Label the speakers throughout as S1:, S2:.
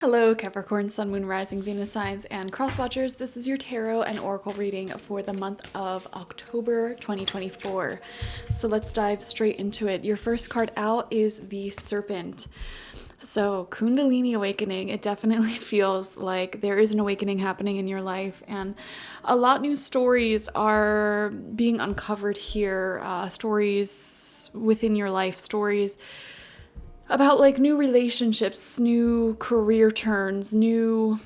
S1: Hello, Capricorn, Sun, Moon, Rising, Venus signs, and cross watchers. This is your tarot and oracle reading for the month of October 2024. So let's dive straight into it. Your first card out is the Serpent. So Kundalini awakening, it definitely feels like there is an awakening happening in your life, and a lot new stories are being uncovered here. Stories within your life, stories about like new relationships, new career turns, new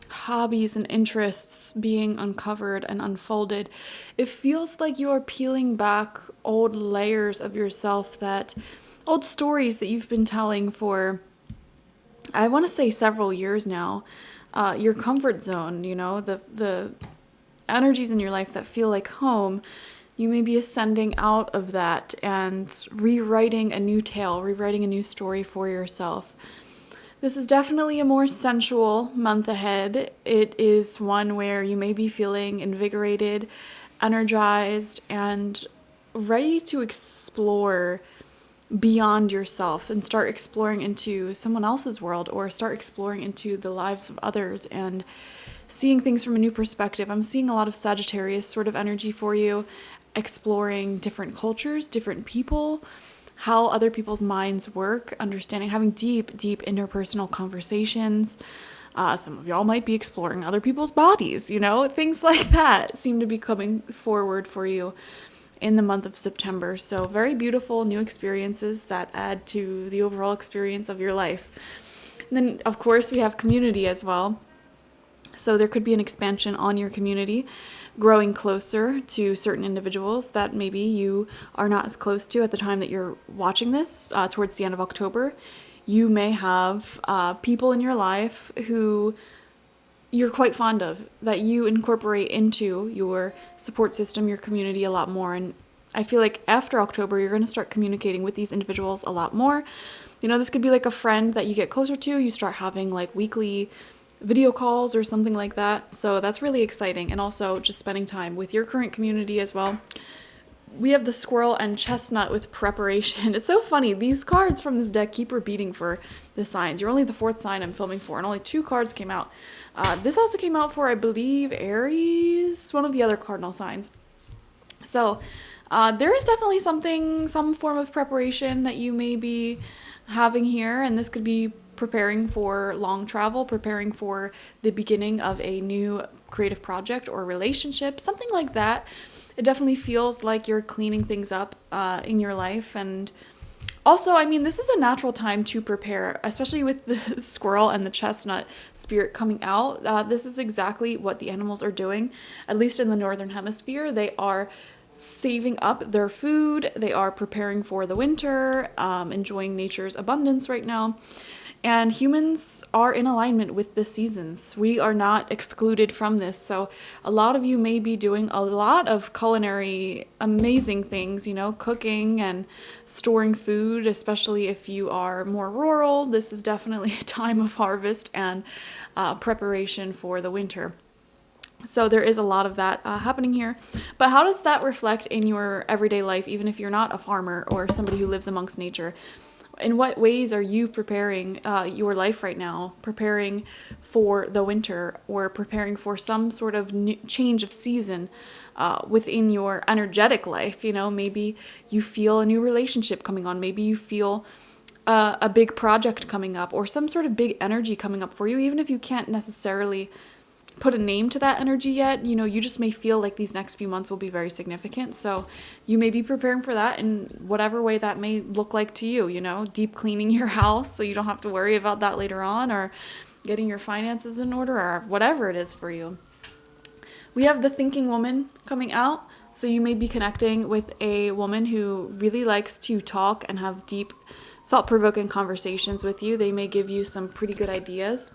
S1: hobbies and interests being uncovered and unfolded. It feels like you are peeling back old layers of yourself, old stories that you've been telling for, I want to say, several years now. Your comfort zone, the energies in your life that feel like home. You may be ascending out of that and rewriting a new tale, rewriting a new story for yourself. This is definitely a more sensual month ahead. It is one where you may be feeling invigorated, energized, and ready to explore beyond yourself and start exploring into someone else's world, or start exploring into the lives of others and seeing things from a new perspective. I'm seeing a lot of Sagittarius sort of energy for you, exploring different cultures, different people, how other people's minds work, understanding, having deep interpersonal conversations. Some of y'all might be exploring other people's bodies, things like that seem to be coming forward for you in the month of September. So very beautiful new experiences that add to the overall experience of your life. And then, of course, we have community as well. So there could be an expansion on your community, growing closer to certain individuals that maybe you are not as close to at the time that you're watching this, towards the end of October. You may have people in your life who you're quite fond of, that you incorporate into your support system, your community a lot more. And I feel like after October, you're going to start communicating with these individuals a lot more. This could be like a friend that you get closer to. You start having like weekly video calls or something like that. So that's really exciting. And also just spending time with your current community as well. We have the Squirrel and Chestnut with preparation. It's so funny. These cards from this deck keep repeating for the signs. You're only the fourth sign I'm filming for, and only 2 cards came out. This also came out for, I believe, Aries, one of the other cardinal signs. So there is definitely some form of preparation that you may be having here, and this could be preparing for long travel, preparing for the beginning of a new creative project or relationship, something like that. It definitely feels like you're cleaning things up in your life. And also, this is a natural time to prepare, especially with the squirrel and the chestnut spirit coming out. This is exactly what the animals are doing, at least in the northern hemisphere. They are saving up their food. They are preparing for the winter, enjoying nature's abundance right now. And humans are in alignment with the seasons. We are not excluded from this. So a lot of you may be doing a lot of culinary amazing things, cooking and storing food, especially if you are more rural. This is definitely a time of harvest and preparation for the winter. So there is a lot of that happening here. But how does that reflect in your everyday life, even if you're not a farmer or somebody who lives amongst nature? In what ways are you preparing your life right now, preparing for the winter, or preparing for some sort of change of season within your energetic life? Maybe you feel a new relationship coming on. Maybe you feel a big project coming up, or some sort of big energy coming up for you, even if you can't necessarily put a name to that energy yet. You just may feel like these next few months will be very significant. So you may be preparing for that in whatever way that may look like to you, deep cleaning your house so you don't have to worry about that later on, or getting your finances in order, or whatever it is for you. We have the Thinking Woman coming out. So you may be connecting with a woman who really likes to talk and have deep, thought-provoking conversations with you. They may give you some pretty good ideas.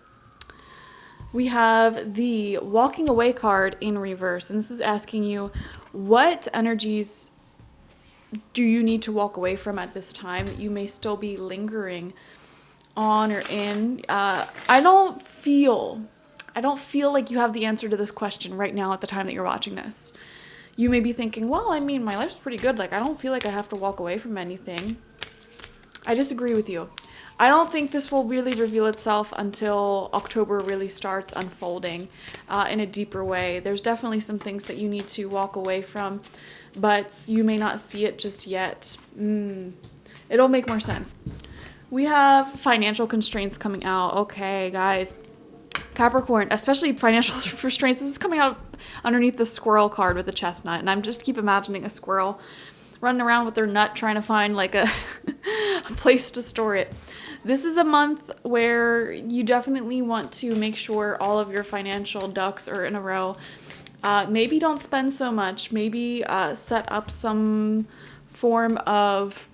S1: We have the Walking Away card in reverse, and this is asking you, what energies do you need to walk away from at this time that you may still be lingering on or in? I don't feel like you have the answer to this question right now at the time that you're watching this. You may be thinking, well, my life's pretty good. Like, I don't feel like I have to walk away from anything. I disagree with you. I don't think this will really reveal itself until October really starts unfolding in a deeper way. There's definitely some things that you need to walk away from, but you may not see it just yet. It'll make more sense. We have financial constraints coming out. Okay, guys. Capricorn, especially financial restraints. This is coming out underneath the squirrel card with the chestnut. And I'm just keep imagining a squirrel running around with their nut trying to find like a place to store it. This is a month where you definitely want to make sure all of your financial ducks are in a row. Maybe don't spend so much. Maybe set up some form of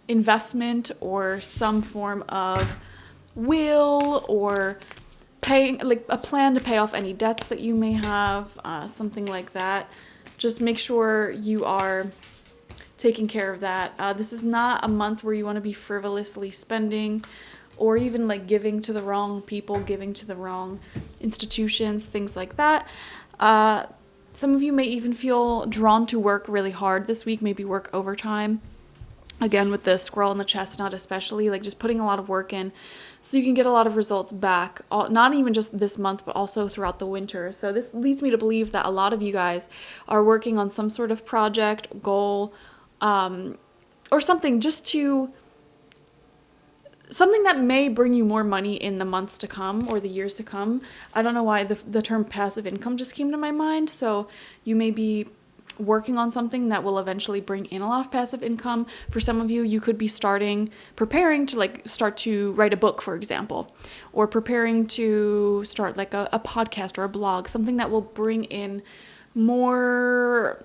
S1: investment or some form of will or paying, like a plan to pay off any debts that you may have, something like that. Just make sure you are taking care of that. This is not a month where you want to be frivolously spending or even like giving to the wrong people, giving to the wrong institutions, things like that. Some of you may even feel drawn to work really hard this week, maybe work overtime. Again, with the squirrel and the chestnut especially, like just putting a lot of work in so you can get a lot of results back, not even just this month, but also throughout the winter. So this leads me to believe that a lot of you guys are working on some sort of project, goal, or something something that may bring you more money in the months to come or the years to come. I don't know why the term passive income just came to my mind. So you may be working on something that will eventually bring in a lot of passive income. For some of you, you could be preparing to start to write a book, for example, or preparing to start like a podcast or a blog, something that will bring in more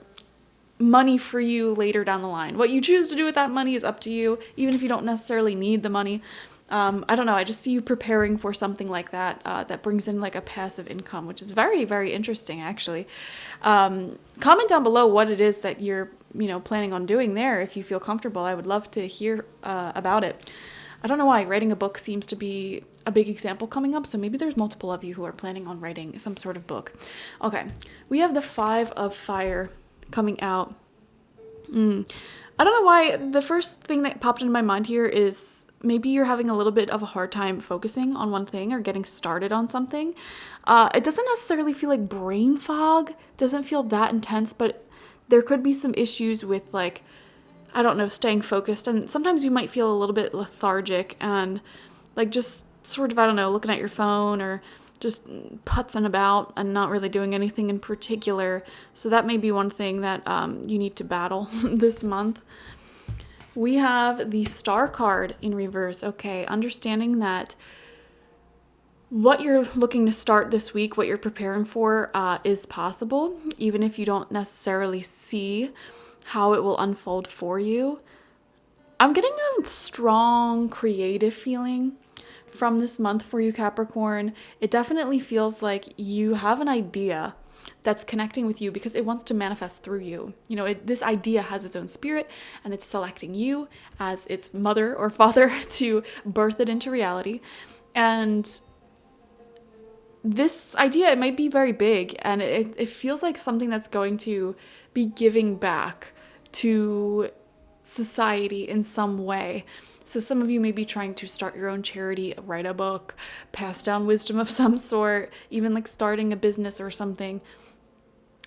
S1: money for you later down the line. What you choose to do with that money is up to you, even if you don't necessarily need the money. I don't know. I just see you preparing for something like that, that brings in like a passive income, which is very, very interesting, actually. Comment down below what it is that you're, planning on doing there. If you feel comfortable, I would love to hear about it. I don't know why writing a book seems to be a big example coming up. So maybe there's multiple of you who are planning on writing some sort of book. Okay. We have the 5 of Fire coming out. I don't know why. The first thing that popped into my mind here is maybe you're having a little bit of a hard time focusing on one thing or getting started on something. It doesn't necessarily feel like brain fog. It doesn't feel that intense, but there could be some issues with staying focused. And sometimes you might feel a little bit lethargic and just sort of, looking at your phone or just putzing about and not really doing anything in particular. So that may be one thing that you need to battle this month. We have the Star card in reverse. Okay, understanding that what you're looking to start this week, what you're preparing for, is possible, even if you don't necessarily see how it will unfold for you. I'm getting a strong creative feeling from this month for you, Capricorn. It definitely feels like you have an idea that's connecting with you because it wants to manifest through you. This idea has its own spirit and it's selecting you as its mother or father to birth it into reality. And this idea, it might be very big and it feels like something that's going to be giving back to society in some way. So some of you may be trying to start your own charity, write a book, pass down wisdom of some sort, even starting a business or something.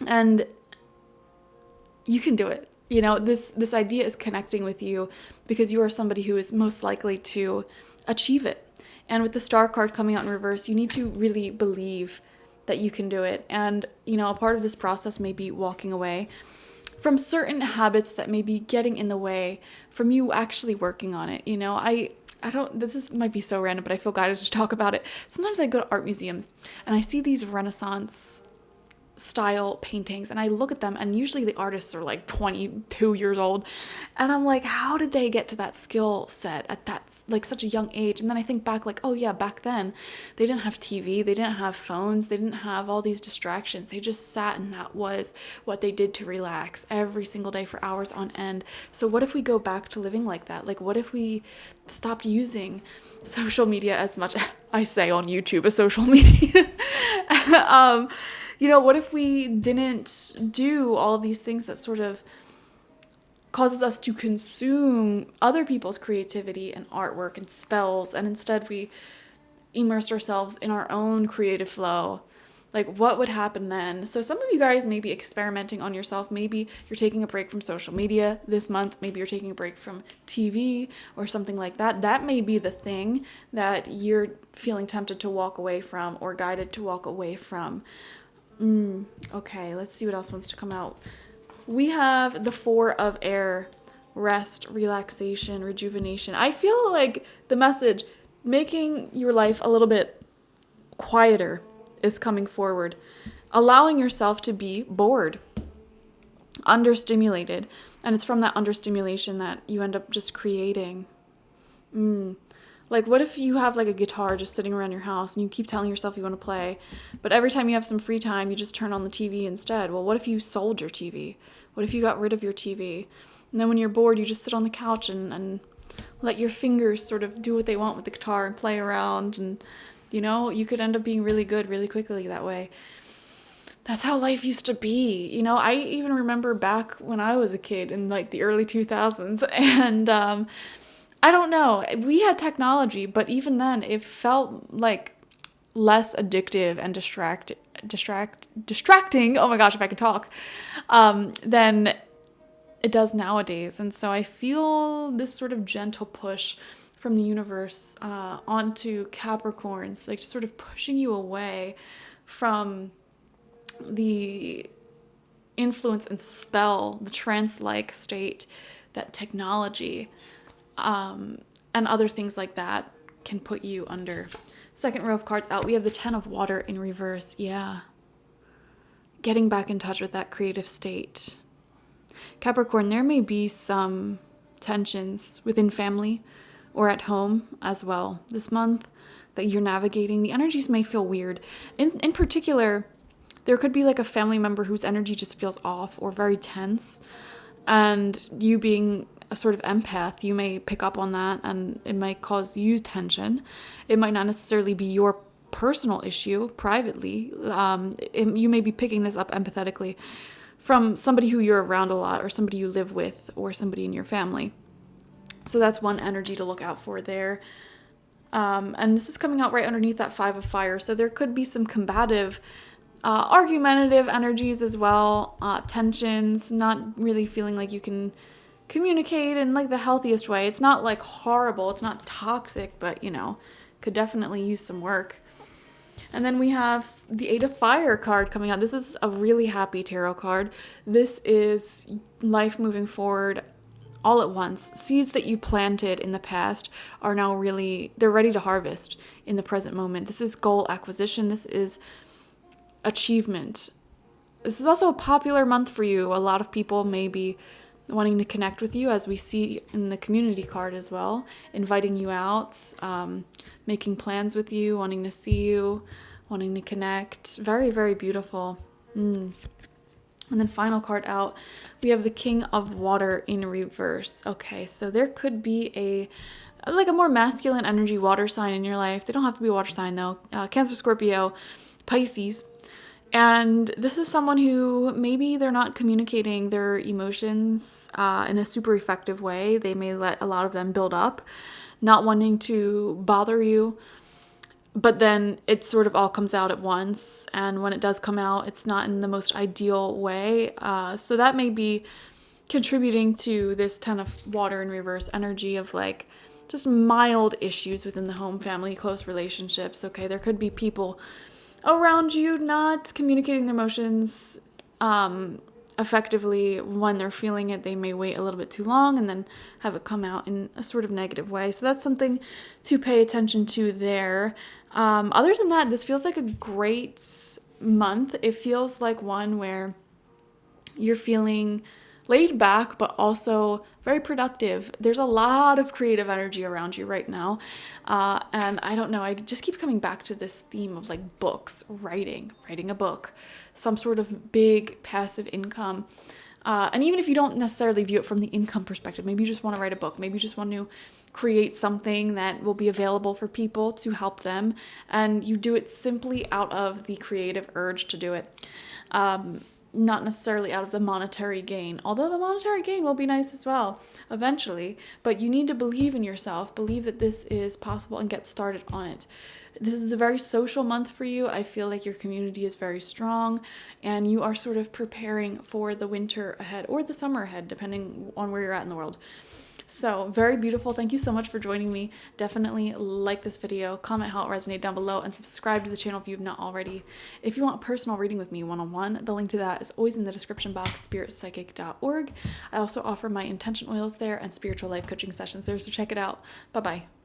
S1: And you can do it. This idea is connecting with you because you are somebody who is most likely to achieve it. And with the Star card coming out in reverse, you need to really believe that you can do it. And, a part of this process may be walking away from certain habits that may be getting in the way from you actually working on it. This might be so random, but I feel guided to talk about it. Sometimes I go to art museums and I see these Renaissance style paintings and I look at them and usually the artists are 22 years old and I'm like, how did they get to that skill set at that such a young age? And then I think back oh yeah, back then they didn't have TV, they didn't have phones, they didn't have all these distractions. They just sat and that was what they did to relax every single day for hours on end. So what if we go back to living like that? What if we stopped using social media as much? I say on YouTube a social media. What if we didn't do all of these things that sort of causes us to consume other people's creativity and artwork and spells, and instead we immerse ourselves in our own creative flow. Like, what would happen then? So some of you guys may be experimenting on yourself. Maybe you're taking a break from social media this month. Maybe you're taking a break from TV or something like that. That may be the thing that you're feeling tempted to walk away from or guided to walk away from. Okay, let's see what else wants to come out. We have the Four of Air, rest, relaxation, rejuvenation. I feel like the message, making your life a little bit quieter, is coming forward. Allowing yourself to be bored, understimulated. And it's from that understimulation that you end up just creating. Like, what if you have like a guitar just sitting around your house and you keep telling yourself you want to play, but every time you have some free time, you just turn on the TV instead? Well, what if you sold your TV? What if you got rid of your TV? And then when you're bored, you just sit on the couch and let your fingers sort of do what they want with the guitar and play around. And, you know, you could end up being really good really quickly that way. That's how life used to be. You know, I even remember back when I was a kid in like the early 2000s, and I don't know, we had technology, but even then it felt like less addictive and distracting, oh my gosh, if I could talk, than it does nowadays. And so I feel this sort of gentle push from the universe onto Capricorns, like sort of pushing you away from the influence and spell, the trance-like state that technology and other things like that can put you under. Second row of cards out, we have the Ten of Water in reverse. Yeah. Getting back in touch with that creative state. Capricorn, there may be some tensions within family or at home as well this month that you're navigating. The energies may feel weird. In particular, there could be like a family member whose energy just feels off or very tense. And you being a sort of empath, you may pick up on that and it might cause you tension. It might not necessarily be your personal issue privately. You may be picking this up empathetically from somebody who you're around a lot, or somebody you live with, or somebody in your family. So that's one energy to look out for there. And this is coming out right underneath that Five of Fire. So there could be some combative, argumentative energies as well, tensions, not really feeling like you can communicate in like the healthiest way. It's not like horrible, it's not toxic, but you know, could definitely use some work. And then we have the Eight of Fire card coming out. This is a really happy tarot card. This is life moving forward all at once. Seeds that you planted in the past are now they're ready to harvest in the present moment. This is goal acquisition. This is achievement. This is also a popular month for you. A lot of people may be wanting to connect with you, as we see in the community card as well, inviting you out, making plans with you, wanting to see you, wanting to connect. Very, very beautiful. And then final card out, we have the King of Water in reverse. Okay, so there could be a more masculine energy water sign in your life. They don't have to be a water sign though. Cancer, Scorpio, Pisces. And this is someone who maybe they're not communicating their emotions in a super effective way. They may let a lot of them build up, not wanting to bother you. But then it sort of all comes out at once. And when it does come out, it's not in the most ideal way. So that may be contributing to this Ten of Water in reverse energy of like just mild issues within the home, family, close relationships. Okay, there could be people around you not communicating their emotions effectively. When they're feeling it, they may wait a little bit too long and then have it come out in a sort of negative way. So that's something to pay attention to there. Other than that, this feels like a great month. It feels like one where you're feeling laid back, but also very productive. There's a lot of creative energy around you right now. And I don't know, I just keep coming back to this theme of like books, writing a book, some sort of big passive income. And even if you don't necessarily view it from the income perspective, maybe you just want to write a book, maybe you just want to create something that will be available for people to help them, and you do it simply out of the creative urge to do it. not necessarily out of the monetary gain, although the monetary gain will be nice as well eventually, but you need to believe in yourself, believe that this is possible, and get started on it. This is a very social month for you. I feel like your community is very strong and you are sort of preparing for the winter ahead or the summer ahead, depending on where you're at in the world. So very beautiful. Thank you so much for joining me. Definitely like this video, comment how it resonated down below, and subscribe to the channel if you've not already. If you want a personal reading with me one-on-one, the link to that is always in the description box, spiritpsychic.org. I also offer my intention oils there and spiritual life coaching sessions there, so check it out. Bye-bye.